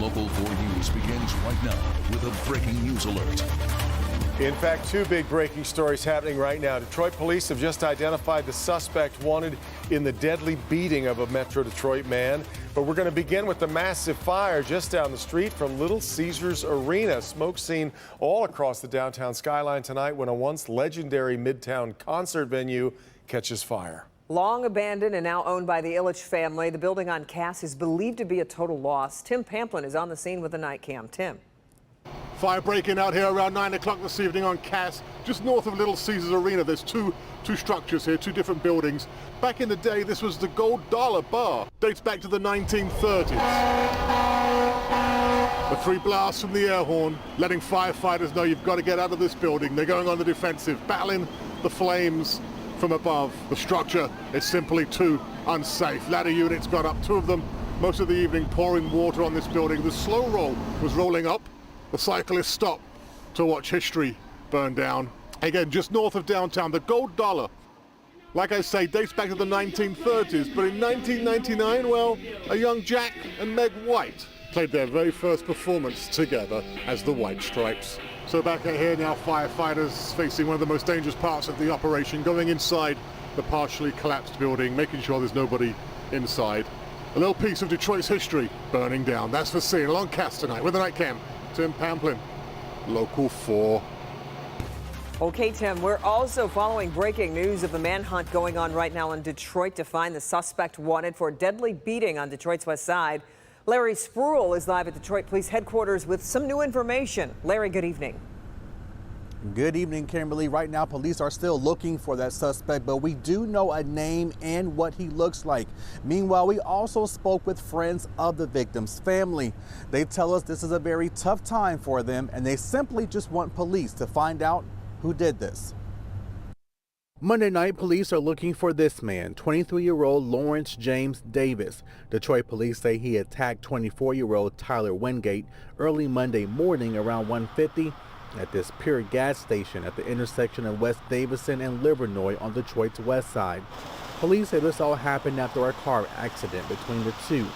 Local 4 News begins right now with a breaking news alert. In fact, two big breaking stories happening right now. Detroit police have just identified the suspect wanted in the deadly beating of a Metro Detroit man. But we're going to begin with the massive fire just down the street from Little Caesars Arena. Smoke seen all across the downtown skyline tonight when a once legendary Midtown concert venue catches fire. Long abandoned and now owned by the Illich family, the building on Cass is believed to be a total loss. Tim Pamplin is on the scene with a night cam. Tim. Fire breaking out here around 9 o'clock this evening on Cass, just north of Little Caesars Arena. There's two structures here, two different buildings. Back in the day, this was the Gold Dollar Bar. Dates back to the 1930s. The three blasts from the air horn, letting firefighters know you've got to get out of this building. They're going on the defensive, battling the flames from above. The structure is simply too unsafe. Ladder units got up, two of them, most of the evening pouring water on this building. The slow roll was rolling up. The cyclists stopped to watch history burn down. Again, just north of downtown, the Gold Dollar. Like I say, dates back to the 1930s, but in 1999, well, a young Jack and Meg White played their very first performance together as the White Stripes. So back out here now, firefighters facing one of the most dangerous parts of the operation, going inside the partially collapsed building, making sure there's nobody inside. A little piece of Detroit's history burning down. That's for seeing along Cass tonight with the night cam. Tim Pamplin, Local 4. Okay, Tim, we're also following breaking news of the manhunt going on right now in Detroit to find the suspect wanted for a deadly beating on Detroit's west side. Larry Spruill is live at Detroit Police Headquarters with some new information. Larry, good evening. Good evening, Kimberly. Right now, police are still looking for that suspect, but we do know a name and what he looks like. Meanwhile, we also spoke with friends of the victim's family. They tell us this is a very tough time for them, and they simply just want police to find out who did this. Monday night, police are looking for this man, 23-year-old Lawrence James Davis. Detroit police say he attacked 24-year-old Tyler Wingate early Monday morning around 1:50 at this Pure gas station at the intersection of West Davison and Livernois on Detroit's west side. Police say this all happened after a car accident between the two.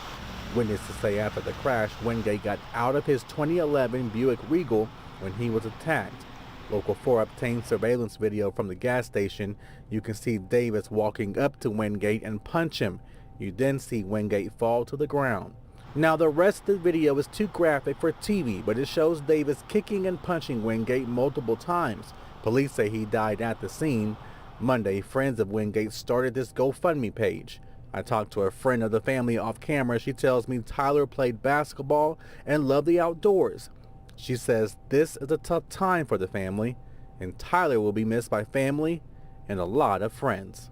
Witnesses say after the crash, Wingate got out of his 2011 Buick Regal when he was attacked. Local 4 obtained surveillance video from the gas station. You can see Davis walking up to Wingate and punch him. You then see Wingate fall to the ground. Now, the rest of the video is too graphic for TV, but it shows Davis kicking and punching Wingate multiple times. Police say he died at the scene. Monday, friends of Wingate started this GoFundMe page. I talked to a friend of the family off camera. She tells me Tyler played basketball and loved the outdoors. She says this is a tough time for the family, and Tyler will be missed by family and a lot of friends.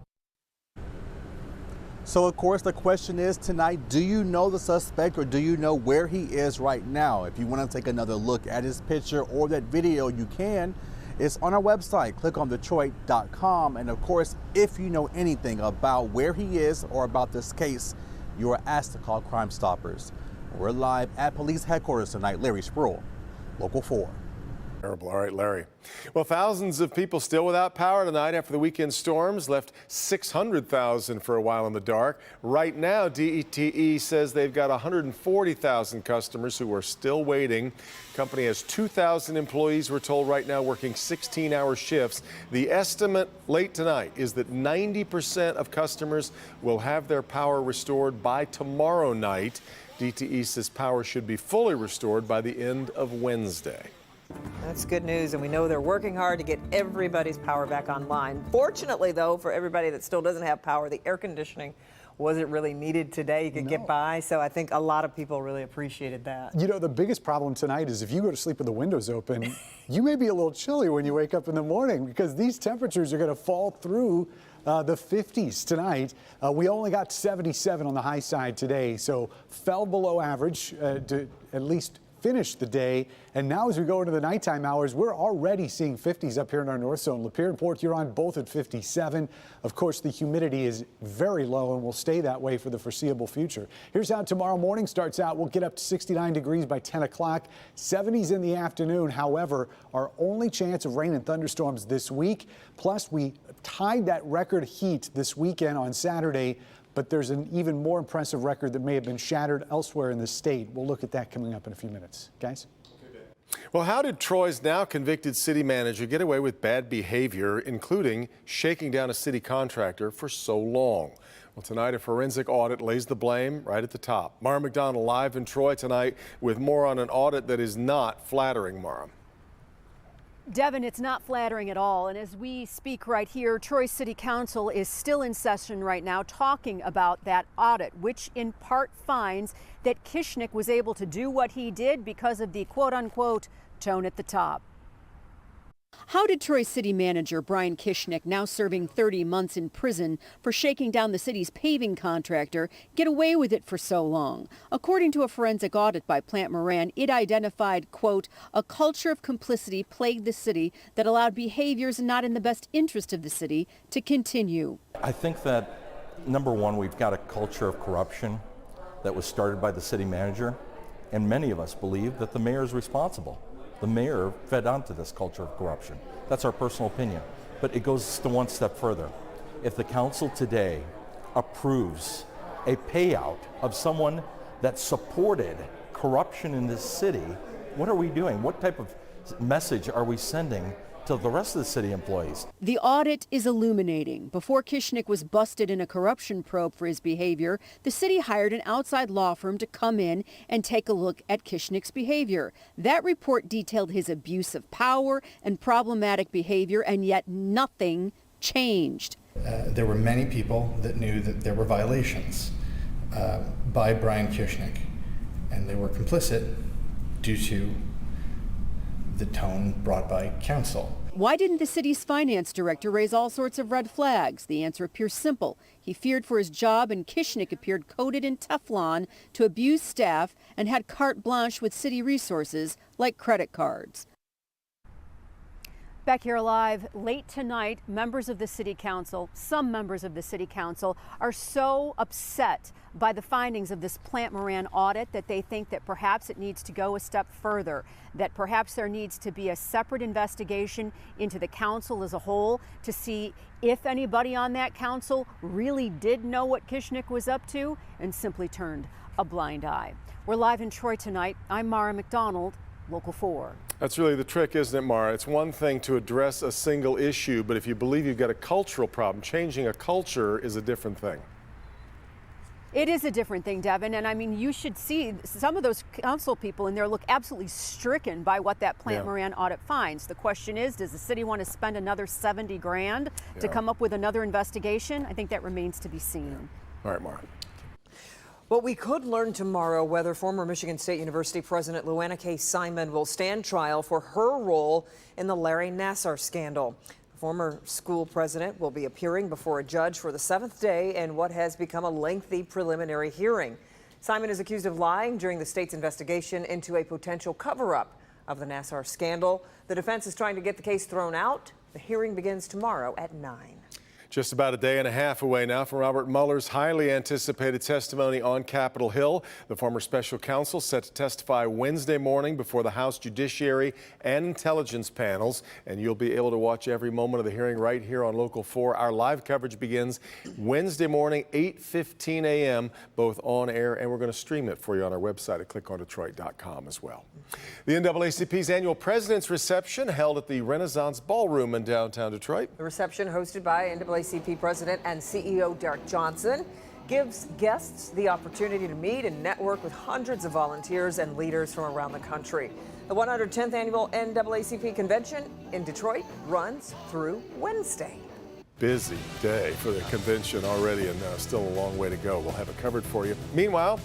So, of course, the question is tonight, do you know the suspect or do you know where he is right now? If you want to take another look at his picture or that video, you can. It's on our website. Click on Detroit.com. And, of course, if you know anything about where he is or about this case, you are asked to call Crime Stoppers. We're live at police headquarters tonight. Larry Spruill, Local 4. Terrible. All right, Larry. Well, thousands of people still without power tonight after the weekend storms left 600,000 for a while in the dark. Right now, DTE says they've got 140,000 customers who are still waiting. Company has 2,000 employees, we're told, right now working 16-hour shifts. The estimate late tonight is that 90% of customers will have their power restored by tomorrow night. DTE says power should be fully restored by the end of Wednesday. That's good news, and we know they're working hard to get everybody's power back online. Fortunately, though, for everybody that still doesn't have power, the air conditioning wasn't really needed today. You could get by, so I think a lot of people really appreciated that. You know, the biggest problem tonight is if you go to sleep with the windows open, you may be a little chilly when you wake up in the morning because these temperatures are going to fall through the 50s tonight. We only got 77 on the high side today, so fell below average to at least finish the day. And now as we go into the nighttime hours, we're already seeing 50s up here in our north zone. Lapeer and Port Huron both at 57. Of course, the humidity is very low and will stay that way for the foreseeable future. Here's how tomorrow morning starts out. We'll get up to 69 degrees by 10 o'clock, 70s in the afternoon. However, our only chance of rain and thunderstorms this week. Plus, we tied that record heat this weekend on Saturday but there's an even more impressive record that may have been shattered elsewhere in the state. We'll look at that coming up in a few minutes. Guys? Well, how did Troy's now convicted city manager get away with bad behavior, including shaking down a city contractor for so long? Well, tonight a forensic audit lays the blame right at the top. Mara McDonald live in Troy tonight with more on an audit that is not flattering, Mara. Devin, it's not flattering at all. And as we speak right here, Troy City Council is still in session right now talking about that audit, which in part finds that Kishnick was able to do what he did because of the quote unquote tone at the top. How did Troy City Manager Brian Kishnick, now serving 30 months in prison for shaking down the city's paving contractor, get away with it for so long? According to a forensic audit by Plant Moran, it identified, quote, a culture of complicity plagued the city that allowed behaviors not in the best interest of the city to continue. I think that, number one, we've got a culture of corruption that was started by the city manager, and many of us believe that the mayor is responsible. The mayor fed onto this culture of corruption. That's our personal opinion. But it goes to one step further. If the council today approves a payout of someone that supported corruption in this city, what are we doing? What type of message are we sending to the rest of the city employees? The audit is illuminating. Before Kishnick was busted in a corruption probe for his behavior, the city hired an outside law firm to come in and take a look at Kishnick's behavior. That report detailed his abuse of power and problematic behavior, and yet nothing changed. There were many people that knew that there were violations by Brian Kishnick, and they were complicit due to the tone brought by council. Why didn't the city's finance director raise all sorts of red flags? The answer appears simple. He feared for his job, and Kishnick appeared coated in Teflon to abuse staff and had carte blanche with city resources like credit cards. Back here live, late tonight, members of the city council, some members of the city council, are so upset by the findings of this Plant Moran audit that they think that perhaps it needs to go a step further, that perhaps there needs to be a separate investigation into the council as a whole to see if anybody on that council really did know what Kishnick was up to and simply turned a blind eye. We're live in Troy tonight. I'm Mara McDonald, Local 4. That's really the trick, isn't it, Mara? It's one thing to address a single issue, but if you believe you've got a cultural problem, changing a culture is a different thing. It is a different thing, Devin, and I mean, you should see some of those council people in there look absolutely stricken by what that Plant Moran audit finds. The question is, does the city want to spend another 70 grand to come up with another investigation? I think that remains to be seen. All right, Mara. Well, we could learn tomorrow whether former Michigan State University President Luana K. Simon will stand trial for her role in the Larry Nassar scandal. The former school president will be appearing before a judge for the 7th day in what has become a lengthy preliminary hearing. Simon is accused of lying during the state's investigation into a potential cover-up of the Nassar scandal. The defense is trying to get the case thrown out. The hearing begins tomorrow at 9. Just about a day and a half away now from Robert Mueller's highly anticipated testimony on Capitol Hill. The former special counsel set to testify Wednesday morning before the House Judiciary and Intelligence panels, and you'll be able to watch every moment of the hearing right here on Local 4. Our live coverage begins Wednesday morning, 8:15 a.m., both on air, and we're going to stream it for you on our website at clickondetroit.com as well. The NAACP's annual President's Reception held at the Renaissance Ballroom in downtown Detroit. The reception, hosted by NAACP President and CEO Derek Johnson, gives guests the opportunity to meet and network with hundreds of volunteers and leaders from around the country. The 110th annual NAACP convention in Detroit runs through Wednesday. Busy day for the convention already, and still a long way to go. We'll have it covered for you. Meanwhile,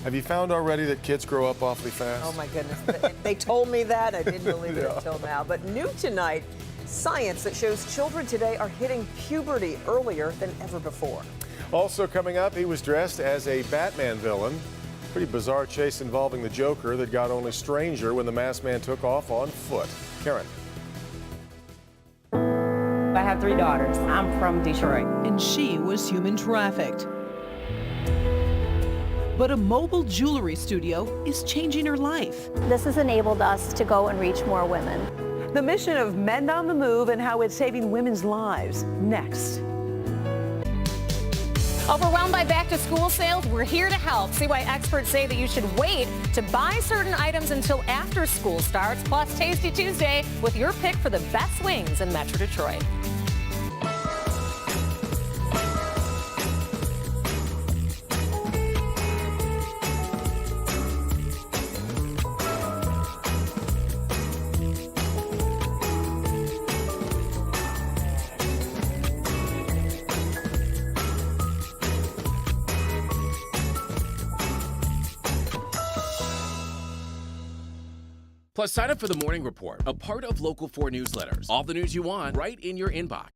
have you found already that kids grow up awfully fast? Oh my goodness, they told me that. I didn't believe it until now. But new tonight, science that shows children today are hitting puberty earlier than ever before. Also coming up, he was dressed as a Batman villain. Pretty bizarre chase involving the Joker that got only stranger when the masked man took off on foot. Karen. I have 3 daughters. I'm from Detroit. And she was human trafficked. But a mobile jewelry studio is changing her life. This has enabled us to go and reach more women. The mission of Men on the Move and how it's saving women's lives. Next. Overwhelmed by back-to-school sales? We're here to help. See why experts say that you should wait to buy certain items until after school starts. Plus, Tasty Tuesday with your pick for the best wings in Metro Detroit. Plus, sign up for the Morning Report, a part of Local 4 newsletters. All the news you want right in your inbox.